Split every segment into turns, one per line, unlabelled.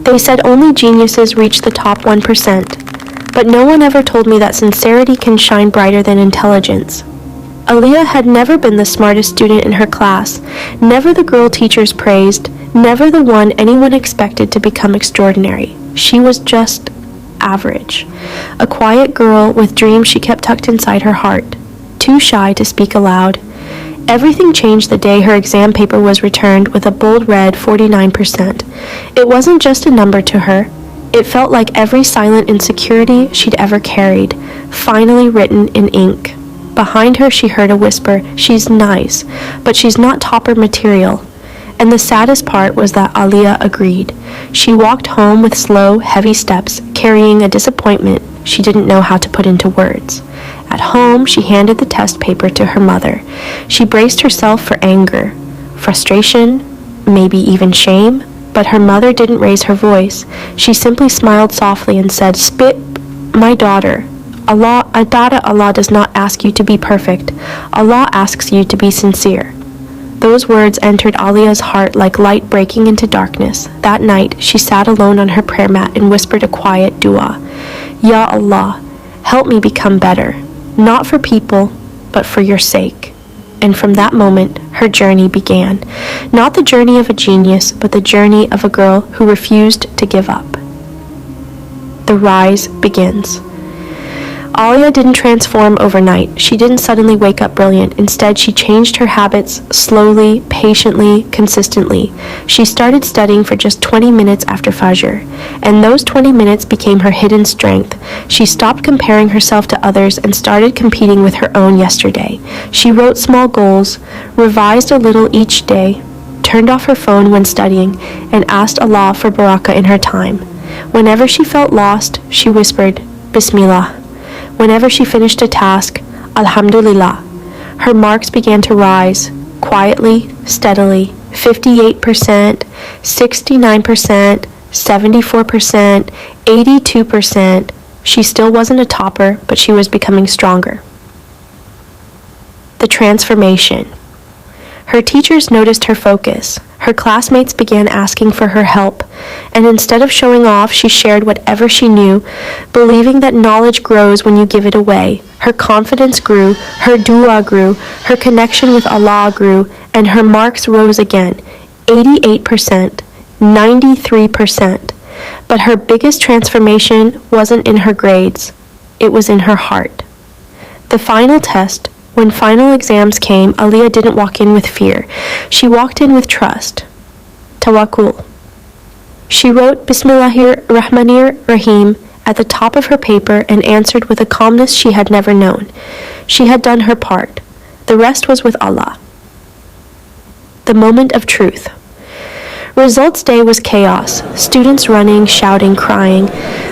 They said only geniuses reach the top 1%, but no one ever told me that sincerity can shine brighter than intelligence. Aaliyah had never been the smartest student in her class, never the girl teachers praised, never the one anyone expected to become extraordinary. She was just average. A quiet girl with dreams she kept tucked inside her heart, too shy to speak aloud. Everything changed the day her exam paper was returned with a bold red 49%. It wasn't just a number to her. It felt like every silent insecurity she'd ever carried, finally written in ink. Behind her she heard a whisper, "She's nice, but she's not topper material." And the saddest part was that Aaliyah agreed. She walked home with slow, heavy steps, carrying a disappointment she didn't know how to put into words. At home, she handed the test paper to her mother. She braced herself for anger, frustration, maybe even shame, but her mother didn't raise her voice. She simply smiled softly and said, "Spit, my daughter. Allah does not ask you to be perfect. Allah asks you to be sincere." Those words entered Aliyah's heart like light breaking into darkness. That night, she sat alone on her prayer mat and whispered a quiet dua. "Ya Allah, help me become better, not for people, but for your sake." And from that moment, her journey began. Not the journey of a genius, but the journey of a girl who refused to give up. The rise begins. Aaliyah didn't transform overnight. She didn't suddenly wake up brilliant. Instead, she changed her habits slowly, patiently, consistently. She started studying for just 20 minutes after Fajr, and those 20 minutes became her hidden strength. She stopped comparing herself to others and started competing with her own yesterday. She wrote small goals, revised a little each day, turned off her phone when studying, and asked Allah for barakah in her time. Whenever she felt lost, she whispered, "Bismillah." Whenever she finished a task, Alhamdulillah. Her marks began to rise, quietly, steadily, 58%, 69%, 74%, 82%. She still wasn't a topper, but she was becoming stronger. The transformation. Her teachers noticed her focus. Her classmates began asking for her help, and instead of showing off, she shared whatever she knew, believing that knowledge grows when you give it away. Her confidence grew, her dua grew, her connection with Allah grew, and her marks rose again, 88%, 93%. But her biggest transformation wasn't in her grades, it was in her heart. The final test. When final exams came, Aaliyah didn't walk in with fear. She walked in with trust. Tawakkul. She wrote Bismillahir Rahmanir Rahim at the top of her paper and answered with a calmness she had never known. She had done her part. The rest was with Allah. The moment of truth. Results day was chaos. Students running, shouting, crying.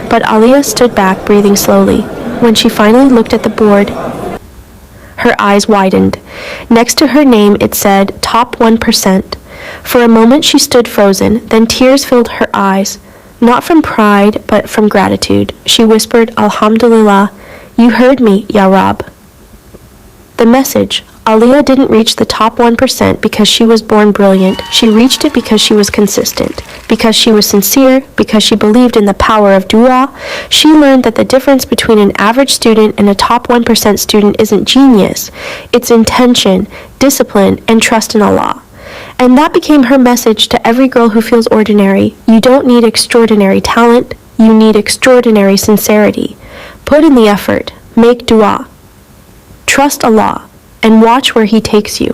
But Aaliyah stood back, breathing slowly. When she finally looked at the board, her eyes widened. Next to her name it said, "Top 1%. For a moment she stood frozen, then tears filled her eyes. Not from pride, but from gratitude. She whispered, "Alhamdulillah, you heard me, Ya Rab." The message. Aaliyah didn't reach the top 1% because she was born brilliant. She reached it because she was consistent, because she was sincere, because she believed in the power of dua. She learned that the difference between an average student and a top 1% student isn't genius. It's intention, discipline, and trust in Allah. And that became her message to every girl who feels ordinary. You don't need extraordinary talent. You need extraordinary sincerity. Put in the effort. Make dua. Trust Allah. And watch where He takes you.